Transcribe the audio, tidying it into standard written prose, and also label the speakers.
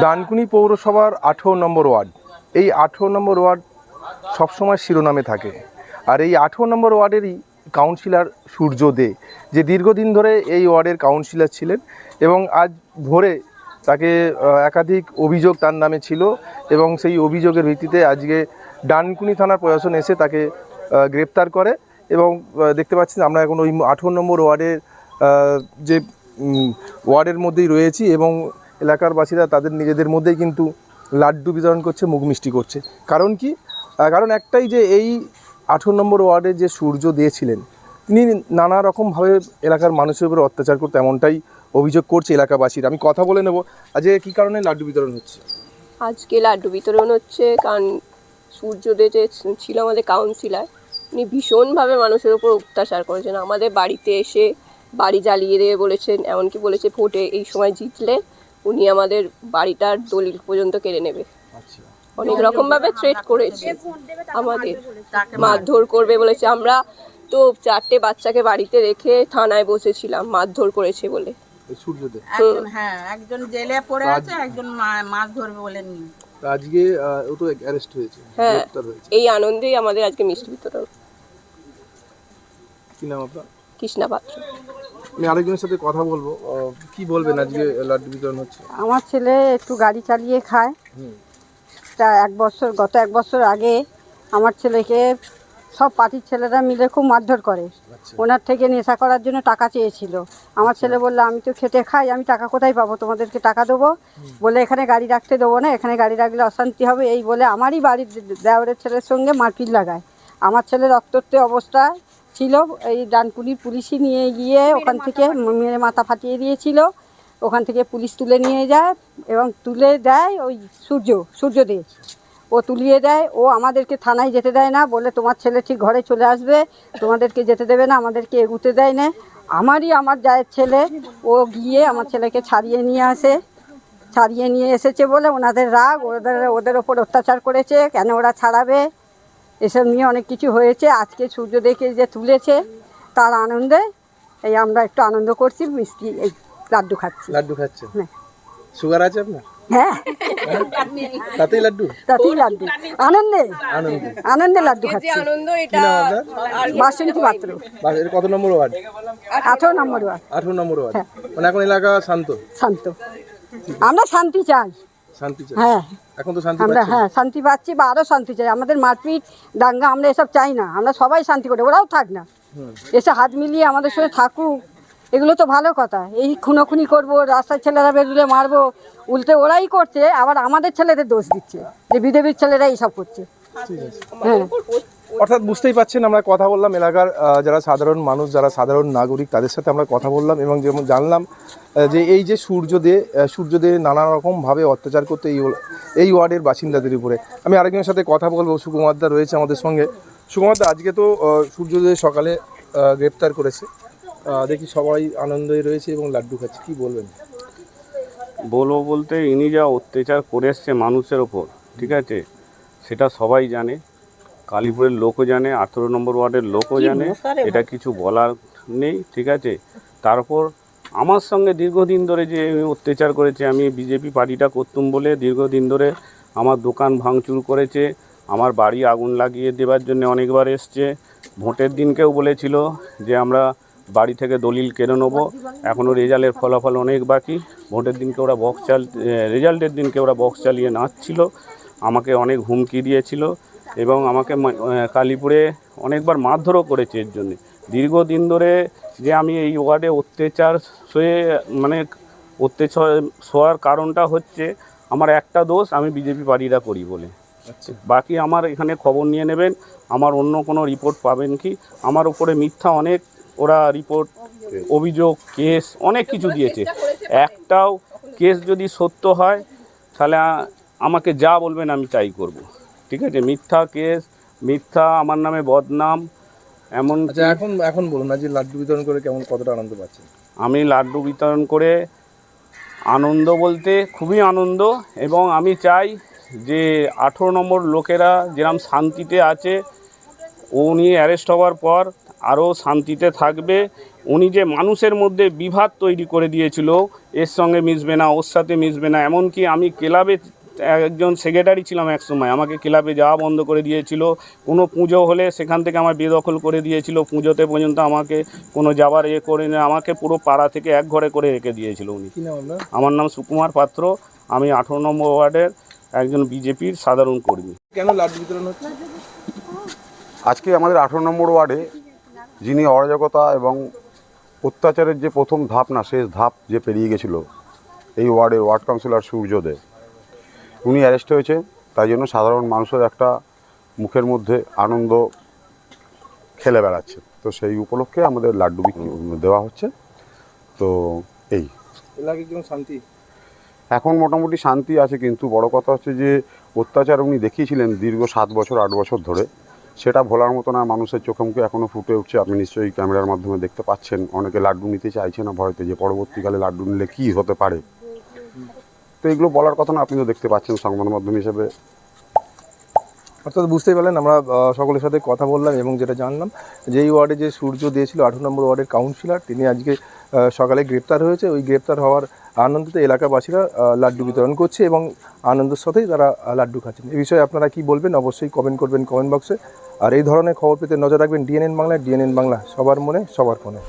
Speaker 1: ডানকুনি পৌরসভার 18 নম্বর ওয়ার্ড, এই 18 নম্বর ওয়ার্ড সবসময় শিরোনামে থাকে। আর এই 18 নম্বর ওয়ার্ডেরই কাউন্সিলর সূর্য দে, যে দীর্ঘদিন ধরে এই ওয়ার্ডের কাউন্সিলর ছিলেন এবং আজ ভোরে তাকে একাধিক অভিযোগ তার নামে ছিল এবং সেই অভিযোগের ভিত্তিতে আজকে ডানকুনি থানার প্রশাসন এসে তাকে গ্রেপ্তার করে। এবং দেখতে পাচ্ছেন আমরা এখন ওই 18 নম্বর ওয়ার্ডের যে ওয়ার্ডের মধ্যেই রয়েছি এবং এলাকার বাসীরা তাদের নিজেদের মধ্যেই কিন্তু লাড্ডু বিতরণ করছে, মুখ মিষ্টি করছে। কারণ কি? কারণ একটাই, যে এই 18 নম্বর ওয়ার্ডে যে সূর্য দিয়েছিলেন তিনি নানা রকমভাবে এলাকার মানুষের উপরে অত্যাচার করতে, এমনটাই অভিযোগ করছে এলাকাবাসীরা। আমি কথা বলে নেব, আজকে কী কারণে লাড্ডু বিতরণ হচ্ছে?
Speaker 2: আজকে লাড্ডু বিতরণ হচ্ছে কারণ সূর্যদে যে ছিল আমাদের কাউন্সিলর, উনি ভীষণভাবে মানুষের উপর অত্যাচার করেছেন। আমাদের বাড়িতে এসে বাড়ি জ্বালিয়ে দিয়ে বলেছেন, এমনকি বলেছে ভোটে এই সময় জিতলে উনি আমাদের বাড়িটার দলিল পর্যন্ত কেড়ে নেবে। অনেক রকমভাবে থ্রেট করেছে, আমাদের মারধর করবে বলেছে। আমরা তো 4টে বাচ্চাকে বাড়িতে রেখে থানায় বসেছিলাম, মারধর করেছে বলে।
Speaker 3: একজন জেলে পড়ে আছে, একজন মাছ ধরবে বলে নিয়ে
Speaker 1: আজকে ও তো অ্যারেস্ট হয়েছে।
Speaker 2: হ্যাঁ, এই আনন্দেই আমাদের আজকে মিষ্টি বিতরণ।
Speaker 1: কি নাম আপনার?
Speaker 2: কৃষ্ণা পাত্র।
Speaker 1: আমি আরেকজনের সাথে কথা বলবো, কি বলবেন আজকে লাড্ডু বিতরণ হচ্ছে?
Speaker 4: আমার ছেলে একটু গাড়ি চালিয়ে খায়। তা গত এক বছর আগে আমার ছেলেকে সব পার্টির ছেলেরা মিলে খুব মারধর করে। ওনার থেকে নেশা করার জন্য টাকা চেয়েছিল। আমার ছেলে বললো, আমি তো খেটে খাই, আমি টাকা কোথায় পাবো, তোমাদেরকে টাকা দেবো বলে এখানে গাড়ি রাখতে দেবো না, এখানে গাড়ি রাখলে অশান্তি হবে, এই বলে আমারই বাড়ির দেওরের ছেলের সঙ্গে মারপিট লাগায়। আমার ছেলে রক্তাক্ত অবস্থায় ছিল, এই ডানকুনির পুলিশই নিয়ে গিয়ে ওখান থেকে মেরে মাথা ফাটিয়ে দিয়েছিল। ওখান থেকে পুলিশ তুলে নিয়ে যায় এবং তুলে দেয় ওই সূর্যদে, ও তুলিয়ে দেয়। ও আমাদেরকে থানায় যেতে দেয় না, বলে তোমার ছেলে ঠিক ঘরে চলে আসবে, তোমাদেরকে যেতে দেবে না, আমাদেরকে এগুতে দেয় না। আমার জায়ের ছেলে, ও গিয়ে আমার ছেলেকে ছাড়িয়ে নিয়ে এসেছে বলে ওনাদের রাগ, ওদের ওপর অত্যাচার করেছে, কেন ওরা ছাড়াবে, এসব নিয়ে অনেক কিছু হয়েছে। আজকে সূর্যদেকে যে তুলেছে তার আনন্দে এই আমরা একটু আনন্দ করছি, মিষ্টি এই লাড্ডু খাচ্ছি।
Speaker 1: লাড্ডু খাচ্ছেন? হ্যাঁ। সুগার আছে আপনার?
Speaker 4: হ্যাঁ,
Speaker 1: তাতেই লাড্ডু
Speaker 4: আনন্দে লাড্ডু খাচ্ছি। বাসন্তী পাত্র।
Speaker 1: এর কত নম্বর ওয়ার্ড?
Speaker 4: 18 নম্বর ওয়ার্ড।
Speaker 1: 18 নম্বর ওয়ার্ড। মানে এখন এলাকা শান্ত।
Speaker 4: আমরা শান্তি চাই। হ্যাঁ,
Speaker 1: এখন তো শান্তি
Speaker 4: আমরা শান্তি পাচ্ছি, বা আরো শান্তি চাই। আমাদের মারপিট দাঙ্গা আমরা এসব চাই না, আমরা সবাই শান্তি করে, ওরাও থাক না, এসে হাত মিলিয়ে আমাদের সঙ্গে থাকুক, এগুলো তো ভালো কথা। এই খুনোখুনি করবো, রাস্তার ছেলেরা বেরোলে মারবো, উল্টে ওরাই করছে, আবার আমাদের ছেলেদের দোষ দিচ্ছে যে বিদেবীর ছেলেরা এইসব করছে। হ্যাঁ,
Speaker 1: অর্থাৎ বুঝতেই পারছেন, আমরা কথা বললাম এলাকার যারা সাধারণ মানুষ, যারা সাধারণ নাগরিক, তাদের সাথে আমরা কথা বললাম এবং যেমন জানলাম যে এই যে সূর্যদে নানা রকমভাবে অত্যাচার করতে এই ওয়ার্ডের বাসিন্দাদের উপরে। আমি আরেকজনের সাথে কথা বলবো, সুকুমার দা রয়েছে আমাদের সঙ্গে। সুকুমার দা, আজকে তো সূর্যদে সকালে গ্রেপ্তার করেছে, দেখি সবাই আনন্দই রয়েছে এবং লাড্ডু খাচ্ছে, কি বলবেন?
Speaker 5: বলবো বলতে, ইনি যা অত্যাচার করে এসছে মানুষের ওপর, ঠিক আছে, সেটা সবাই জানে, কালীপুরের লোকও জানে, 18 নম্বর ওয়ার্ডের লোকও জানে, এটা কিছু বলার নেই, ঠিক আছে। তারপর আমার সঙ্গে দীর্ঘদিন ধরে যে অত্যাচার করেছে, আমি বিজেপি পার্টিটা করতুম বলে দীর্ঘদিন ধরে আমার দোকান ভাঙচুর করেছে, আমার বাড়ি আগুন লাগিয়ে দেওয়ার জন্য অনেকবার এসছে। ভোটের দিনকেও বলেছিল যে আমরা বাড়ি থেকে দলিল কেড়ে নেবো, এখনও রেজাল্টের ফলাফল অনেক বাকি। ভোটের দিনকে ওরা রেজাল্টের দিনকে ওরা বক্স চালিয়ে নাচছিল, আমাকে অনেক হুমকি দিয়েছিল এবং আমাকে কালীপুরে অনেকবার মারধরও করেছে। এর জন্যে দীর্ঘদিন ধরে যে আমি এই ওয়ার্ডে অত্যাচার সওয়ার কারণটা হচ্ছে আমার একটা দোষ, আমি বিজেপি পার্টিটা করি বলে। বাকি আমার এখানে খবর নিয়ে নেবেন, আমার অন্য কোনো রিপোর্ট পাবেন কি? আমার উপরে মিথ্যা অনেক ওরা রিপোর্ট, অভিযোগ, কেস অনেক কিছু দিয়েছে। একটাও কেস যদি সত্য হয় তাহলে আমাকে যা বলবেন আমি তাই করব, ঠিক আছে। মিথ্যা কেস, মিথ্যা আমার নামে বদনাম, এমন।
Speaker 1: এখন বলুন না যে লাড্ডু বিতরণ করে কতটা আনন্দ পাচ্ছেন?
Speaker 5: আমি লাড্ডু বিতরণ করে আনন্দ বলতে খুবই আনন্দ, এবং আমি চাই যে 18 নম্বর লোকেরা যেরকম শান্তিতে আছে, উনি অ্যারেস্ট হওয়ার পর আরও শান্তিতে থাকবে। উনি যে মানুষের মধ্যে বিভাদ তৈরি করে দিয়েছিল, এর সঙ্গে মিশবে না, ওর সাথে মিশবে না, এমনকি আমি ক্লাবে একজন সেক্রেটারি ছিলাম এক সময়, আমাকে ক্লাবে যাওয়া বন্ধ করে দিয়েছিল। কোনো পুজো হলে সেখান থেকে আমার বেদখল করে দিয়েছিল, পুজোতে পর্যন্ত আমাকে কোনো যাবার করে না, আমাকে পুরো পাড়া থেকে এক ঘরে করে রেখে দিয়েছিল উনি।
Speaker 1: কি নাম আপনার?
Speaker 5: আমার নাম সুকুমার পাত্র, আমি 18 নম্বর ওয়ার্ডের একজন বিজেপির সাধারণ কর্মী।
Speaker 1: কেন লাড্ডু বিতরণ হচ্ছে?
Speaker 6: আজকে আমাদের 18 নম্বর ওয়ার্ডে যিনি অরাজকতা এবং অত্যাচারের যে প্রথম ধাপ না শেষ ধাপ যে পেরিয়ে গেছিল এই ওয়ার্ডের ওয়ার্ড কাউন্সিলর সূর্য দে, উনি অ্যারেস্ট হয়েছে। তাই জন্য সাধারণ মানুষের একটা মুখের মধ্যে আনন্দ খেলে বেড়াচ্ছে। তো সেই উপলক্ষে আমাদের লাড্ডু দেওয়া হচ্ছে। তো এই
Speaker 1: এলাকায় কেমন শান্তি?
Speaker 6: এখন মোটামুটি শান্তি আছে, কিন্তু বড় কথা হচ্ছে যে অত্যাচার উনি দেখিয়েছিলেন দীর্ঘ 7 বছর 8 বছর ধরে, সেটা ভোলার মতো না। মানুষের চোখে মুখে এখনও ফুটে উঠছে। আপনি নিশ্চয়ই ক্যামেরার মাধ্যমে দেখতে পাচ্ছেন, অনেকে লাড্ডু নিতে চাইছে না ভয়তে, যে পরবর্তীকালে লাড্ডু নিলে কী হতে পারে। তো এগুলো বলার কথা না, আপনি তো দেখতে পাচ্ছেন সংবাদ মাধ্যম হিসেবে।
Speaker 1: অর্থাৎ বুঝতেই পারলেন, আমরা সকলের সাথে কথা বললাম এবং যেটা জানলাম যে এই ওয়ার্ডে যে সূর্য দিয়েছিল 18 নম্বর ওয়ার্ডের কাউন্সিলর, তিনি আজকে সকালে গ্রেপ্তার হয়েছে। ওই গ্রেপ্তার হওয়ার আনন্দতে এলাকাবাসীরা লাড্ডু বিতরণ করছে এবং আনন্দের সাথেই তারা লাড্ডু খাচ্ছেন। এই বিষয়ে আপনারা কি বলবেন অবশ্যই কমেন্ট করবেন কমেন্ট বক্সে। আর এই ধরনের খবর পেতে নজর রাখবেন ডিএনএন বাংলা। ডিএনএন বাংলা, সবার মনে সবার ফোনে।